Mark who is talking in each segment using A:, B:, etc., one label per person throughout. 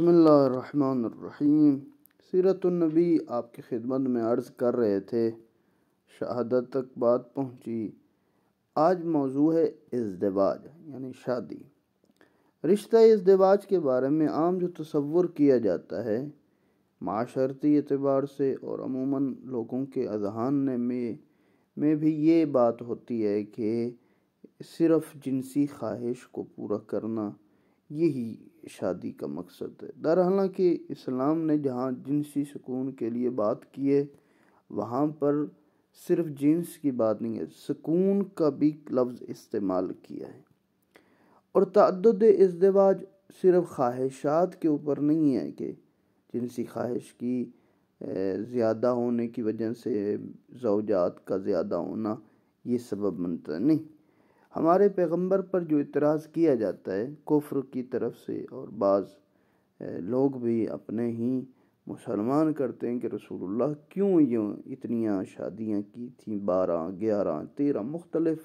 A: بسم اللہ الرحمن الرحیم۔ سیرت النبی آپ کی خدمت میں عرض کر رہے تھے، شہادت تک بات پہنچی۔ آج موضوع ہے ازدواج یعنی شادی۔ رشتہ ازدواج کے بارے میں عام جو تصور کیا جاتا ہے معاشرتی اعتبار سے اور عموماً لوگوں کے اذہان میں بھی یہ بات ہوتی ہے کہ صرف جنسی خواہش کو پورا کرنا یہی شادی کا مقصد ہے۔ حالانکہ اسلام نے جہاں جنسی سکون کے لیے بات کی ہے وہاں پر صرف جنس کی بات نہیں ہے، سکون کا بھی لفظ استعمال کیا ہے۔ اور تعدد ازدواج صرف خواہشات کے اوپر نہیں ہے کہ جنسی خواہش کی زیادہ ہونے کی وجہ سے زوجات کا زیادہ ہونا یہ سبب بنتا ہے، نہیں۔ ہمارے پیغمبر پر جو اعتراض کیا جاتا ہے کفر کی طرف سے، اور بعض لوگ بھی اپنے ہی مسلمان کرتے ہیں کہ رسول اللہ کیوں یہ اتنیاں شادیاں کی تھیں، 12 11 13 مختلف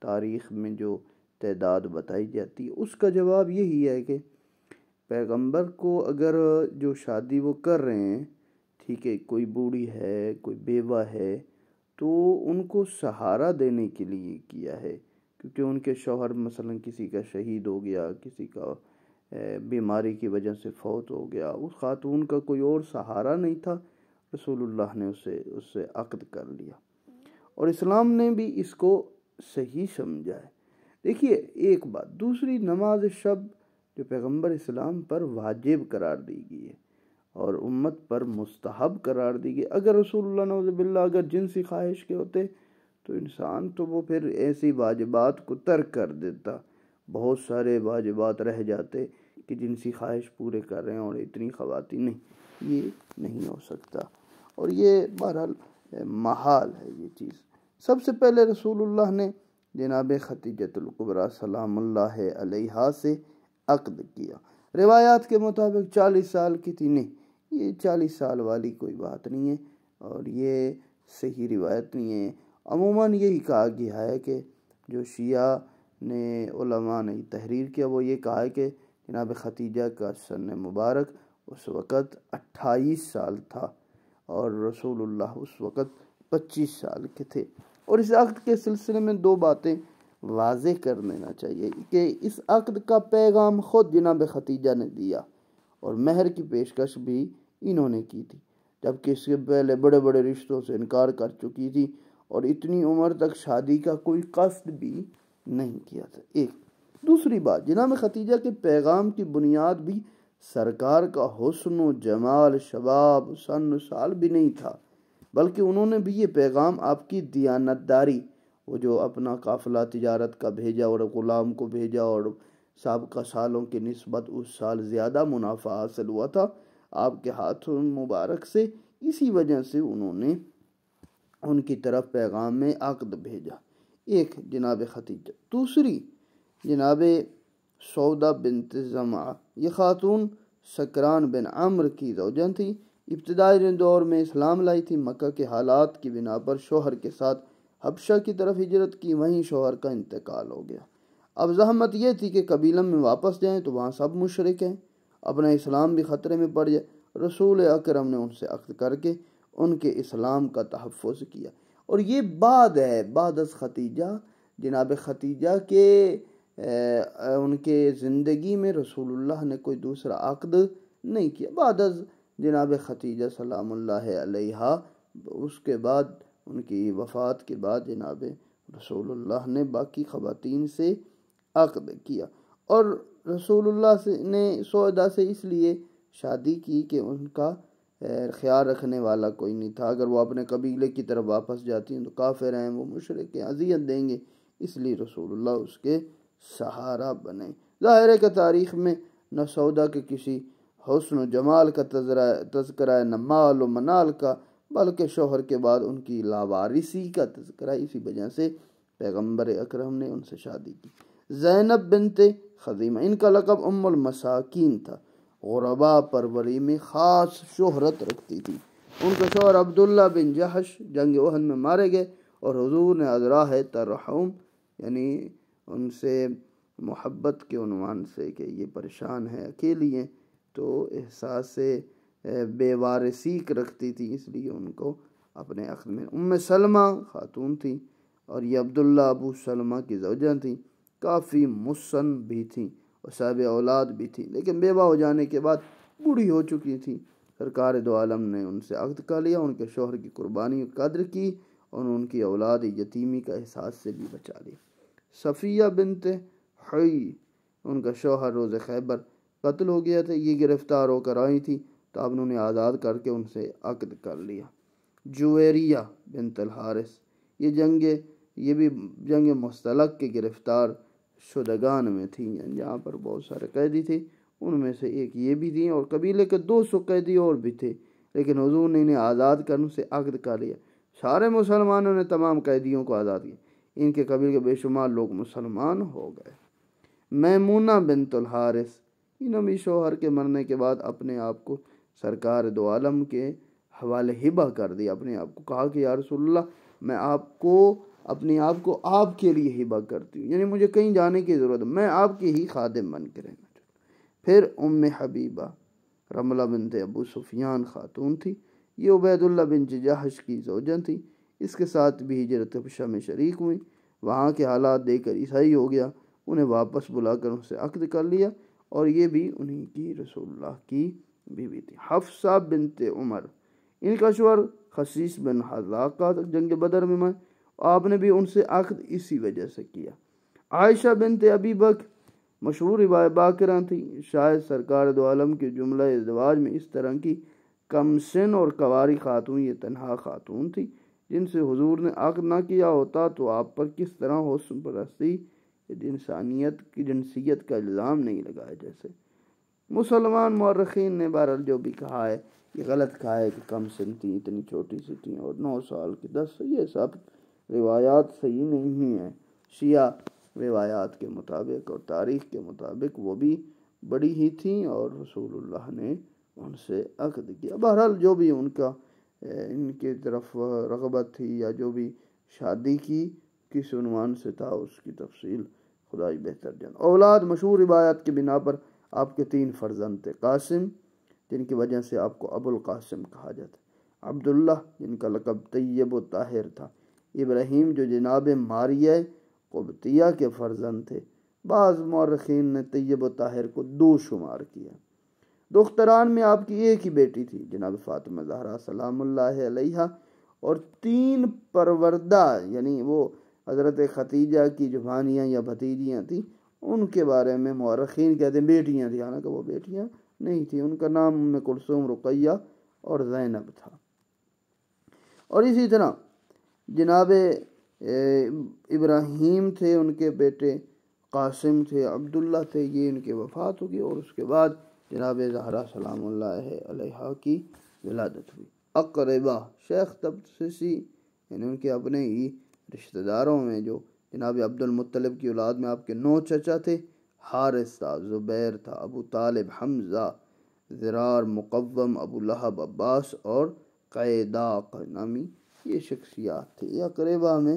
A: تاریخ میں جو تعداد بتائی جاتی ہے، اس کا جواب یہی ہے کہ پیغمبر کو اگر جو شادی وہ کر رہے ہیں، ٹھیک ہے، کوئی بوڑھی ہے، کوئی بیوہ ہے، تو ان کو سہارا دینے کے لیے کیا ہے، کیونکہ ان کے شوہر مثلا کسی کا شہید ہو گیا، کسی کا بیماری کی وجہ سے فوت ہو گیا، اس خاتون کا کوئی اور سہارا نہیں تھا، رسول اللہ نے اس سے عقد کر لیا، اور اسلام نے بھی اس کو صحیح سمجھا ہے۔ دیکھیے ایک بات، دوسری نماز شب جو پیغمبر اسلام پر واجب قرار دی گئی ہے اور امت پر مستحب قرار دی گئی، اگر رسول اللہ نعوذ باللہ اگر جنسی خواہش کے ہوتے تو انسان تو وہ پھر ایسی واجبات کو ترک کر دیتا، بہت سارے واجبات رہ جاتے کہ جنسی خواہش پورے کر رہے ہیں اور اتنی خواتین نہیں، یہ نہیں ہو سکتا، اور یہ بہرحال محال ہے یہ چیز۔ سب سے پہلے رسول اللہ نے جناب خدیجۃ الکبریٰ سلام اللہ علیہا سے عقد کیا، روایات کے مطابق 40 سال کی تھی، نہیں، یہ 40 سال والی کوئی بات نہیں ہے اور یہ صحیح روایت نہیں ہے۔ عموماً یہی کہا گیا ہے کہ جو شیعہ نے علماء نے تحریر کیا وہ یہ کہا ہے کہ جناب خدیجہ کا سن مبارک اس وقت 28 سال تھا اور رسول اللہ اس وقت 25 سال کے تھے۔ اور اس عقد کے سلسلے میں دو باتیں واضح کر دینا چاہیے کہ اس عقد کا پیغام خود جناب خدیجہ نے دیا اور مہر کی پیشکش بھی انہوں نے کی تھی، جبکہ اس سے پہلے بڑے بڑے رشتوں سے انکار کر چکی تھی اور اتنی عمر تک شادی کا کوئی قصد بھی نہیں کیا تھا۔ ایک دوسری بات، جناب خدیجہ کے پیغام کی بنیاد بھی سرکار کا حسن و جمال، شباب، سن سال بھی نہیں تھا، بلکہ انہوں نے بھی یہ پیغام آپ کی دیانتداری، وہ جو اپنا قافلہ تجارت کا بھیجا اور غلام کو بھیجا اور سابقہ سالوں کی نسبت اس سال زیادہ منافع حاصل ہوا تھا آپ کے ہاتھوں مبارک سے، اسی وجہ سے انہوں نے ان کی طرف پیغام میں عقد بھیجا۔ ایک جناب خدیجہ، دوسری جناب سودا بنت زمعہ، یہ خاتون سکران بن عمرو کی زوجہ تھی، ابتدائی دور میں اسلام لائی تھی، مکہ کے حالات کی بنا پر شوہر کے ساتھ حبشہ کی طرف ہجرت کی، وہیں شوہر کا انتقال ہو گیا۔ اب زحمت یہ تھی کہ قبیلہ میں واپس جائیں تو وہاں سب مشرک ہیں، اپنا اسلام بھی خطرے میں پڑ جائے، رسول اکرم نے ان سے عقد کر کے ان کے اسلام کا تحفظ کیا، اور یہ بعد ہے، بعد از خدیجہ، جناب خدیجہ کے ان کے زندگی میں رسول اللہ نے کوئی دوسرا عقد نہیں کیا، بعد از جناب خدیجہ سلام اللہ علیہا، اس کے بعد ان کی وفات کے بعد جناب رسول اللہ نے باقی خواتین سے عقد کیا، اور رسول اللہ نے سودا سے اس لیے شادی کی کہ ان کا خیال رکھنے والا کوئی نہیں تھا، اگر وہ اپنے قبیلے کی طرف واپس جاتی ہیں تو کافر ہیں، وہ مشرک ہیں، اذیت دیں گے، اس لیے رسول اللہ اس کے سہارا بنے۔ ظاہر ہے کہ تاریخ میں نہ سودا کے کسی حسن و جمال کا تذکرہ ہے، نہ مال و منال کا، بلکہ شوہر کے بعد ان کی لاوارثی کا تذکرہ، اسی وجہ سے پیغمبر اکرم نے ان سے شادی کی۔ زینب بنت خزیمہ، ان کا لقب ام المساکین تھا، غرباء پروری میں خاص شہرت رکھتی تھی۔ ان کا شوہر عبداللہ بن جحش جنگ احد میں مارے گئے اور حضور نے ازراہ ترحم، یعنی ان سے محبت کے عنوان سے کہ یہ پریشان ہے، اکیلی ہیں، تو احساس بے وارثی رکھتی تھی، اس لیے ان کو اپنے عقد میں ام سلمہ خاتون تھیں، اور یہ عبداللہ ابو سلمہ کی زوجہ تھیں، کافی مسن بھی تھیں اور صاحب اولاد بھی تھیں، لیکن بیوہ ہو جانے کے بعد بوڑھی ہو چکی تھیں۔ سرکار دو عالم نے ان سے عقد کر لیا، ان کے شوہر کی قربانی قدر کی اور ان کی اولاد یتیمی کا احساس سے بھی بچا لیا۔ صفیہ بنت حی، ان کا شوہر روز خیبر قتل ہو گیا تھا، یہ گرفتار ہو کر آئی تھی تو اب انہوں نے آزاد کر کے ان سے عقد کر لیا۔ جویریہ بنت الحارث، یہ بھی جنگ مستلق کے گرفتار شدگان میں تھیں، جہاں پر بہت سارے قیدی تھے، ان میں سے ایک یہ بھی تھیں، اور قبیلے کے 200 قیدی اور بھی تھے، لیکن حضور نے انہیں آزاد کر ان سے عقد کر لیا۔ سارے مسلمانوں نے تمام قیدیوں کو آزاد کیا، ان کے قبیلے کے بے شمار لوگ مسلمان ہو گئے۔ میمونہ بنت الحارث، انہوں بھی شوہر کے مرنے کے بعد اپنے آپ کو سرکار دو عالم کے حوالے ہبہ کر دیا، اپنے آپ کو کہا کہ یا رسول اللہ، میں اپنے آپ کو آپ کے لیے ہبہ کرتی ہوں، یعنی مجھے کہیں جانے کی ضرورت ہے، میں آپ کی ہی خادم بن کے رہنا چاہتی ہوں۔ پھر ام حبیبہ رملہ بنت ابو سفیان خاتون تھی، یہ عبید اللہ بن جحش کی زوجہ تھی، اس کے ساتھ بھی ہجرت حبشہ میں شریک ہوئی، وہاں کے حالات دیکھ کر عیسائی ہو گیا، انہیں واپس بلا کر ان سے عقد کر لیا، اور یہ بھی انہی کی رسول اللہ کی بیوی تھی۔ حفصہ بنت عمر، ان کا شوہر خصیص بن حذاقہ جنگ بدر میں آپ نے بھی ان سے عقد اسی وجہ سے کیا۔ عائشہ بنت ابی بکر مشہور باکرہ تھی، شاید سرکار دو عالم کے جملہ ازدواج میں اس طرح کی کم سن اور کنواری خاتون یہ تنہا خاتون تھی جن سے حضور نے عقد نہ کیا ہوتا تو آپ پر کس طرح حسن پرستی جنسیت کا الزام نہیں لگایا۔ جیسے مسلمان مورخین نے بہرحال جو بھی کہا ہے یہ غلط کہا ہے کہ کم سن تھیں، اتنی چھوٹی سی تھیں اور 9 سال کی 10، یہ سب روایات صحیح نہیں ہیں۔ شیعہ روایات کے مطابق اور تاریخ کے مطابق وہ بھی بڑی ہی تھیں اور رسول اللہ نے ان سے عقد کیا۔ بہرحال جو بھی ان کے طرف رغبت تھی یا جو بھی شادی کی کس عنوان سے تھا اس کی تفصیل خدا ہی بہتر جانے۔ اولاد، مشہور روایات کی بنا پر آپ کے 3 فرزند تھے، قاسم جن کی وجہ سے آپ کو ابو القاسم کہا جاتا، عبداللہ جن کا لقب طیب و طاہر تھا، ابراہیم جو جناب ماریہ قبطیہ کے فرزند تھے، بعض مورخین نے طیب و طاہر کو 2 شمار کیا۔ دختران میں آپ کی ایک ہی بیٹی تھی جناب فاطمہ زہرا سلام اللہ علیہا، اور 3 پروردہ یعنی وہ حضرت ختیجہ کی جو بھانیاں یا بھتیجیاں تھیں ان کے بارے میں مورخین کہتے ہیں بیٹیاں تھیں، حالانکہ وہ بیٹیاں نہیں تھیں، ان کا نام ام کلثوم، رقیہ اور زینب تھا۔ اور اسی طرح جناب ابراہیم تھے، ان کے بیٹے قاسم تھے، عبداللہ تھے، یہ ان کی وفات ہوگی اور اس کے بعد جناب زہرا سلام اللہ علیہا کی ولادت ہوئی۔ اقربا، شیخ تبسسی یعنی ان کے اپنے ہی رشتہ داروں میں جو جناب عبد المطلب کی اولاد میں آپ کے 9 چچا تھے، حارث تھا، زبیر تھا، ابو طالب، حمزہ، زرار، مقوم، ابو لہب، عباس اور قیداق نامی یہ شخصیات تھے، یہ اقربا میں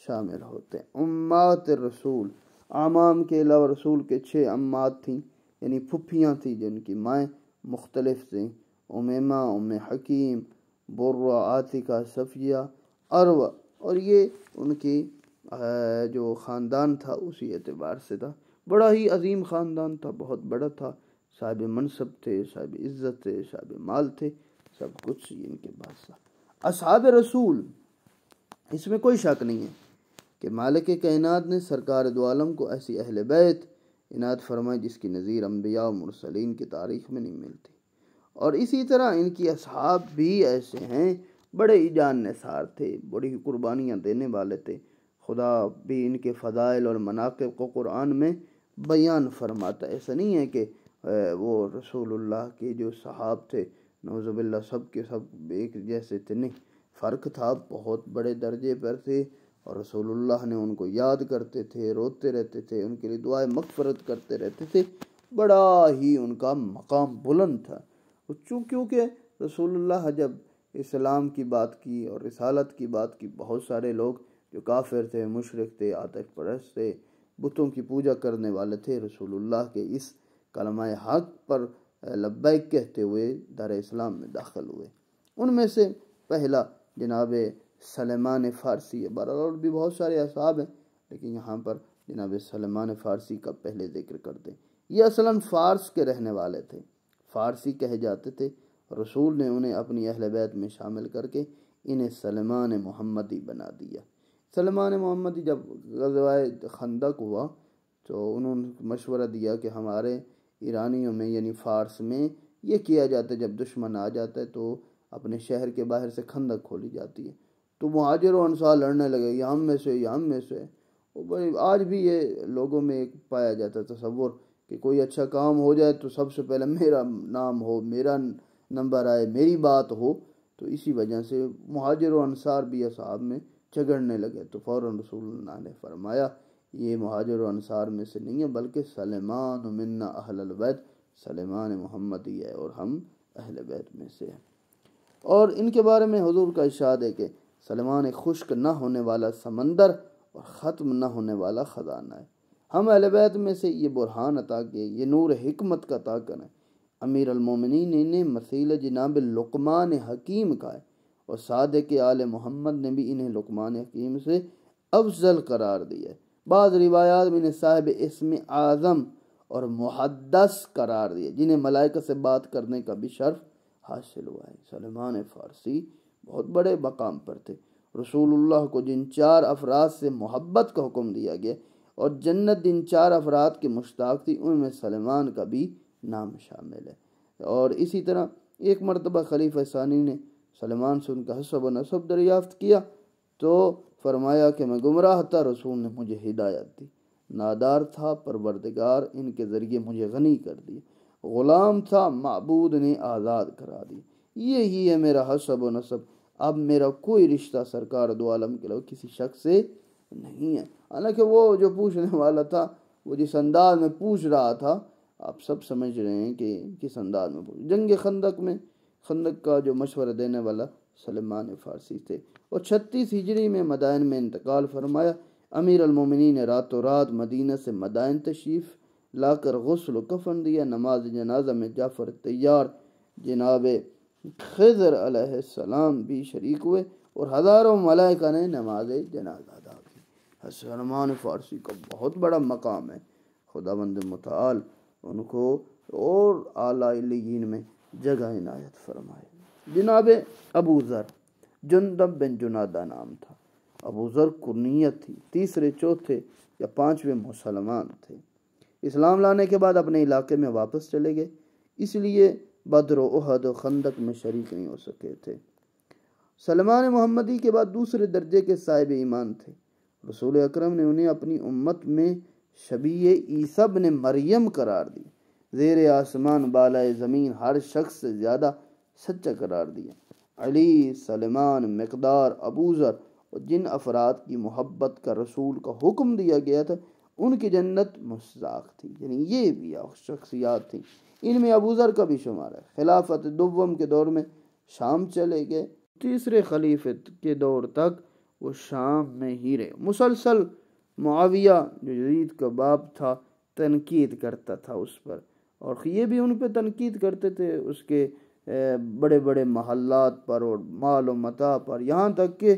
A: شامل ہوتے ہیں۔ امات رسول، اعمام کے علاوہ رسول کے 6 امات تھیں، یعنی پھپھیاں تھیں جن کی مائیں مختلف تھیں، امیمہ، ام حکیم، برہ، عاتقہ، صفیہ، عروہ، اور یہ ان کی جو خاندان تھا اسی اعتبار سے تھا، بڑا ہی عظیم خاندان تھا، بہت بڑا تھا، صاحب منصب تھے، صاحب عزت تھے، صاحب مال تھے، سب کچھ ان کے پاس تھا۔ اصحاب رسول، اس میں کوئی شک نہیں ہے کہ مالک کائنات نے سرکار دو عالم کو ایسی اہل بیت عنایت فرمائی جس کی نظیر انبیاء و مرسلین کی تاریخ میں نہیں ملتی، اور اسی طرح ان کی اصحاب بھی ایسے ہیں، بڑے ہی جان نثار تھے، بڑی ہی قربانیاں دینے والے تھے، خدا بھی ان کے فضائل اور مناقب کو قرآن میں بیان فرماتا ہے۔ ایسا نہیں ہے کہ وہ رسول اللہ کے جو صحاب تھے نعوذ باللہ سب کے سب ایک جیسے تھے، نہیں، فرق تھا، بہت بڑے درجے پر تھے، اور رسول اللہ نے ان کو یاد کرتے تھے، روتے رہتے تھے، ان کے لیے دعائیں مغفرت کرتے رہتے تھے، بڑا ہی ان کا مقام بلند تھا۔ کیونکہ رسول اللہ جب اسلام کی بات کی اور رسالت کی بات کی، بہت سارے لوگ جو کافر تھے، مشرک تھے، آتش پرست تھے، بتوں کی پوجا کرنے والے تھے، رسول اللہ کے اس کلمہ حق پر لبیک کہتے ہوئے دار اسلام میں داخل ہوئے۔ ان میں سے پہلا جناب سلیمان فارسی ہے۔ بہرحال اور بھی بہت سارے اصحاب ہیں، لیکن یہاں پر جناب سلیمان فارسی کا پہلے ذکر کرتے ہیں۔ یہ اصلاً فارس کے رہنے والے تھے، فارسی کہے جاتے تھے۔ رسول نے انہیں اپنی اہل بیت میں شامل کر کے انہیں سلیمان محمدی بنا دیا۔ سلیمان محمدی جب غزوہ خندق ہوا تو انہوں نے مشورہ دیا کہ ہمارے ایرانیوں میں یعنی فارس میں یہ کیا جاتا ہے، جب دشمن آ جاتا ہے تو اپنے شہر کے باہر سے خندق کھولی جاتی ہے، تو مہاجر و انصار لڑنے لگے، یہ ہم میں سے، یہ ہم میں سے۔ آج بھی یہ لوگوں میں ایک پایا جاتا ہے تصور کہ کوئی اچھا کام ہو جائے تو سب سے پہلے میرا نام ہو، میرا نمبر آئے، میری بات ہو۔ تو اسی وجہ سے مہاجر و انصار بھی اصحاب میں جھگڑنے لگے، تو فوراً رسول اللہ نے فرمایا یہ مہاجر و انصار میں سے نہیں ہے، بلکہ سلیمان منا اہل البیت، سلیمان محمدی ہے اور ہم اہل بیت میں سے ہیں۔ اور ان کے بارے میں حضور کا ارشاد ہے کہ سلیمان ایک خشک نہ ہونے والا سمندر اور ختم نہ ہونے والا خزانہ ہے۔ ہم اہل بیت میں سے یہ برہان عطا کیے، یہ نور حکمت کا طاقن ہے۔ امیر المومنین نے مثیل جناب لقمان حکیم کا ہے، اور صادق آل محمد نے بھی انہیں لقمان حکیم سے افضل قرار دیا ہے۔ بعض روایات میں انہیں صاحب اسم اعظم اور محدث قرار دیا، جنہیں ملائکہ سے بات کرنے کا بھی شرف حاصل ہوا ہے۔ سلیمان فارسی بہت بڑے مقام پر تھے۔ رسول اللہ کو جن 4 افراد سے محبت کا حکم دیا گیا اور جنت جن 4 افراد کے مشتاق تھی، ان میں سلیمان کا بھی نام شامل ہے۔ اور اسی طرح ایک مرتبہ خلیفہ ثانی نے سلیمان سے ان کا حسب و نسب دریافت کیا تو فرمایا کہ میں گمراہ تھا، رسول نے مجھے ہدایت دی، نادار تھا، پروردگار ان کے ذریعے مجھے غنی کر دی، غلام تھا، معبود نے آزاد کرا دی، یہی ہے میرا حسب و نسب، اب میرا کوئی رشتہ سرکار دو عالم کے لوگ کسی شخص سے نہیں ہے۔ حالانکہ وہ جو پوچھنے والا تھا وہ جس انداز میں پوچھ رہا تھا، آپ سب سمجھ رہے ہیں کہ کس انداز میں پوچھ۔ جنگ خندق کا جو مشورہ دینے والا سلیمان فارسی تھے، اور 36 ہجری میں مدائن میں انتقال فرمایا۔ امیر المومنین نے راتوں رات مدینہ سے مدائن تشریف لا کر غسل و کفن دیا۔ نماز جنازہ میں جعفر طیار، جناب خضر علیہ السلام بھی شریک ہوئے، اور ہزاروں ملائکہ نے نماز جنازہ ادا کی۔ سلیمان فارسی کا بہت بڑا مقام ہے، خداوند متعال ان کو اور اعلیٰ علیین میں جگہ عنایت فرمائے۔ جناب ابو ذر، جندب بن جنادہ نام تھا، ابو ذر کنیت تھی، 3 4 یا 5 مسلمان تھے۔ اسلام لانے کے بعد اپنے علاقے میں واپس چلے گئے، اس لیے بدر و احد و خندق میں شریک نہیں ہو سکے تھے۔ سلیمان محمدی کے بعد دوسرے درجے کے صاحب ایمان تھے۔ رسول اکرم نے انہیں اپنی امت میں شبیہ عیسیٰ بن مریم قرار دی، زیر آسمان بالائے زمین ہر شخص سے زیادہ سچا قرار دیا۔ علی، سلیمان، مقدار، ابو ذر اور جن افراد کی محبت کا رسول کا حکم دیا گیا تھا ان کی جنت مستحق تھی، یعنی یہ بھی شخصیات تھیں۔ ان میں ابو ذر کا بھی شمار ہے۔ خلافت دوم کے دور میں شام چلے گئے، تیسرے خلیفت کے دور تک وہ شام میں ہی رہے۔ مسلسل معاویہ جو یزید کا باپ تھا تنقید کرتا تھا اس پر، اور یہ بھی ان پہ تنقید کرتے تھے اس کے بڑے بڑے محلات پر اور مال و متاع پر، یہاں تک کہ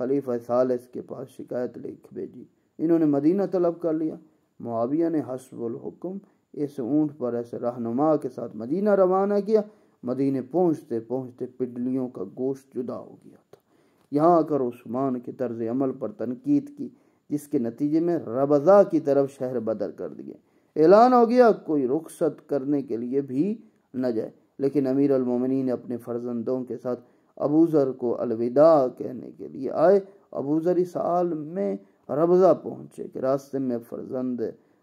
A: خلیفہ ثالث کے پاس شکایت لکھ بھیجی۔ انہوں نے مدینہ طلب کر لیا۔ معاویہ نے حسب الحکم اس اونٹ پر ایسے رہنما کے ساتھ مدینہ روانہ کیا۔ مدینے پہنچتے پہنچتے پڈلیوں کا گوشت جدا ہو گیا تھا۔ یہاں آ کر عثمان کے طرز عمل پر تنقید کی، جس کے نتیجے میں ربضہ کی طرف شہر بدر کر دیے۔ اعلان ہو گیا کوئی رخصت کرنے کے لیے بھی نہ جائے، لیکن امیر المومنین اپنے فرزندوں کے ساتھ ابو ذر کو الوداع کہنے کے لیے آئے۔ ابو ذر اس حال میں ربضہ پہنچے کہ راستے میں فرزند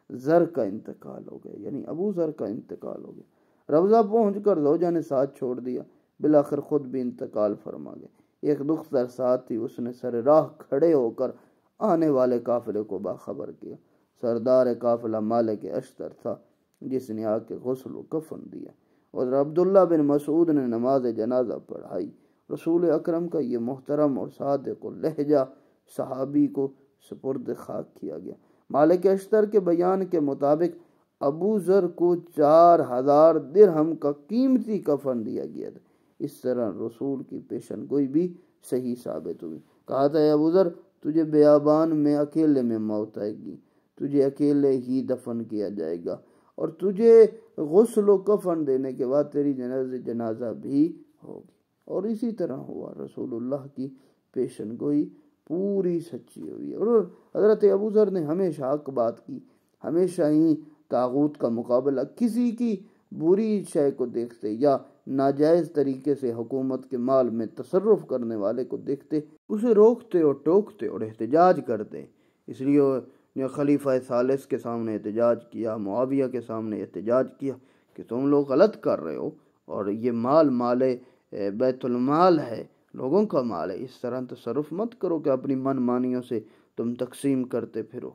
A: ذر کا انتقال ہو گیا، یعنی ابو ذر کا انتقال ہو گیا۔ ربضہ پہنچ کر زوجہ نے ساتھ چھوڑ دیا، بالآخر خود بھی انتقال فرما گئے۔ ایک دختر ساتھ تھی، اس نے سر راہ کھڑے ہو کر آنے والے قافلے کو باخبر کیا۔ سردار قافلہ مالک اشتر تھا، جس نے آ کے غسل و کفن دیا، اور عبداللہ بن مسعود نے نماز جنازہ پڑھائی۔ رسول اکرم کا یہ محترم اور صادق اللہجہ صحابی کو سپرد خاک کیا گیا۔ مالک اشتر کے بیان کے مطابق ابو ذر کو 4000 درہم کا قیمتی کفن دیا گیا تھا۔ اس طرح رسول کی پیشن گوئی بھی صحیح ثابت ہوئی۔ کہا تھا اے ابو ذر، تجھے بیابان میں اکیلے میں موت آئے گی، تجھے اکیلے ہی دفن کیا جائے گا، اور تجھے غسل و کفن دینے کے بعد تیری جنازہ بھی ہوگی۔ اور اسی طرح ہوا، رسول اللہ کی پیشن گوئی پوری سچی ہوئی۔ اور حضرت ابو ذر نے ہمیشہ حق بات کی، ہمیشہ ہی طاغوت کا مقابلہ، کسی کی بری شے کو دیکھتے یا ناجائز طریقے سے حکومت کے مال میں تصرف کرنے والے کو دیکھتے اسے روکتے اور ٹوکتے اور احتجاج کرتے۔ اس لیے خلیفہ ثالث کے سامنے احتجاج کیا، معاویہ کے سامنے احتجاج کیا کہ تم لوگ غلط کر رہے ہو، اور یہ مال بیت المال ہے، لوگوں کا مال ہے، اس طرح تصرف مت کرو کہ اپنی من مانیوں سے تم تقسیم کرتے پھرو۔